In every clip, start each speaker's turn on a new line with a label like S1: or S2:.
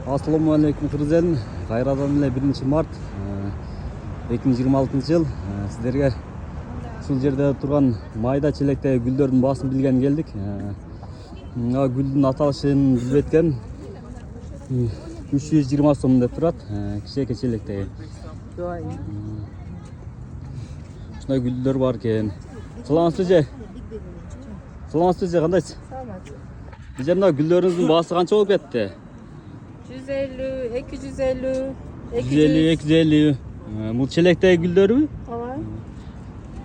S1: Assalamu alaikum Kırızen. Kayradan ile 1 Mart 2026 yıl. Sizlerge ушул жерде турган майда челектеги гүлдөрдүн баасын билген келдик. Гүлдүн аталышын билбей эткен 320 сом деп турат. Кичээкей челектеги. Ушундай гүлдөр бар экен. Саламатсызбы же? Саламатсызбы же, кандайсыз?
S2: Саламат.
S1: Бизе мына гүлдөрүңүздүн баасы канча болуп кетти?
S2: 150, 250,
S1: 150, 250. Бул челектеги гүлдөрбү?
S2: Ооба.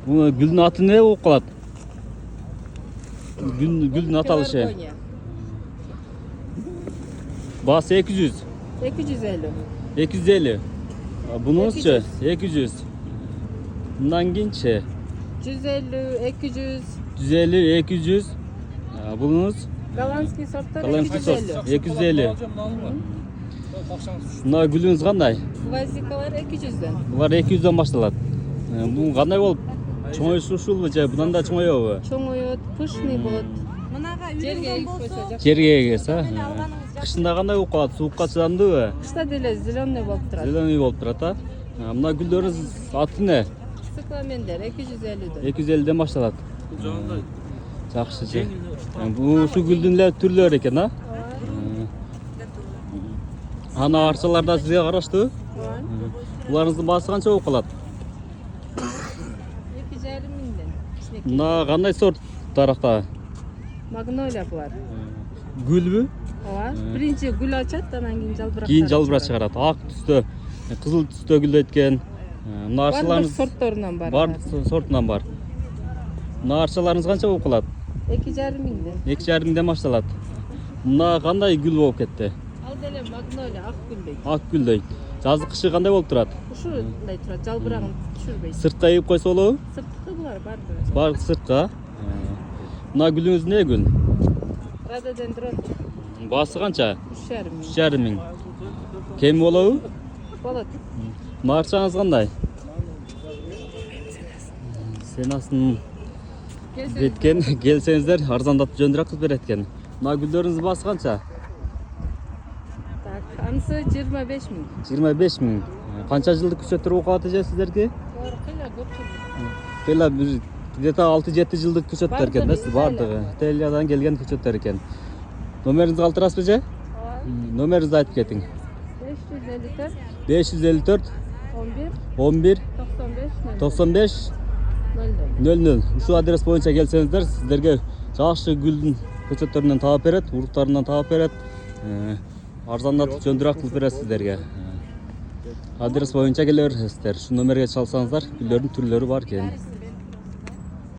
S1: Бул гүлдүн аты эмне болуп калат? Гүлдүн аталышы. Баасы 200.
S2: 250.
S1: 250. Bununçu 200. Bundan genççe
S2: 150, 200.
S1: 150, 200. Bununuz
S2: Голландский сорттар
S1: Kalanski
S2: 250.
S1: sos 250. Buna gülünüz kanday?
S2: Гвоздикалар 200'den.
S1: Bunlar 200'den başlalat. Bu kanday olup çoğuyuşu uşul bu bundan da çoğuyor.
S2: Чоңоёт, пышный болот. Жерге эгип койсо жакшы.
S1: Жерге егese. Kışında kanday olup kalat? Soğukka çıdandı mı?
S2: Кышта деле зеленый болуп турат.
S1: Zelen olup turat ha. Buna gülleriniz atı ne?
S2: Цикламендер 250'den.
S1: 250'den başlalat. Жақсы. Bu şu gülдүн türleri eken ha? Ana arçalarda size karıştı. Bularınızın baası kança bolуп калат?
S2: 2,5 миңден.
S1: Mına kanday sort tarafta?
S2: Магнолия булар.
S1: Gülbü?
S2: Ооба. Биринчи гүл ачат, анан кийин жалбырак.
S1: Keyin жалбырак чыгарат. Ак түстө, кызыл түстө гүл эткен. Мына
S2: Бардык
S1: арчаларыңыз
S2: сорттарынан бар.
S1: бар сортунан бар. Мына арчаларыңыз канча болуп калат?
S2: 2,5 миңден.
S1: 2,5 миңден башталат. Мына кандай гүл болуп кетти?
S2: Ал деле магнолия, ак гүлдөй.
S1: Ак гүлдөй. Жазы кышы кандай болуп турат?
S2: Ушундай турат, жалбырагын түшүрбөйт.
S1: Сыртка ийип койсо болобу?
S2: Сырткы булар бардыгы.
S1: Бар сыртка. Мына гүлүңүз эмне гүл?
S2: Рододендрон
S1: Баасы канча?
S2: 3,5 миң.
S1: 3,5 миң. Кем болобу?
S2: Болот.
S1: Марчаңыз кандай? Сенасын кеткен, келсеңиздер арзандатып жөндүрөөк кылып берет экен. Мына гүлдөрүңүздүн баасы канча?
S2: Так, анысы 25 миң.
S1: 25 миң. Канча жылдык күчөттөр болуп калат эже сиздерге?
S2: Булар кыйла көп жыл.
S1: Кыйла бир где-то 6-7 жылдык күчөттөр экен да,
S2: Бардыгы,
S1: бардыгы. Италиядан келген күчөттөр экен. Номериңизди калтырасызбы же?
S2: Ооба.
S1: Номеринизди айтып кетиң.
S2: 554
S1: 554
S2: 11
S1: 11
S2: 95
S1: 95
S2: 00.
S1: 00. Ушул адрес боюнча келсеңиздер сиздерге жакшы гүлдүн көчөттөрүнөн таап берет, уруктарынан таап берет. Арзандатып жөндүрөөк кылып берет сиздерге. Адрес боюнча келе бересиздер. Ушул номерге чалсаңыздар, гүлдөрдүн түрлөрү бар экен.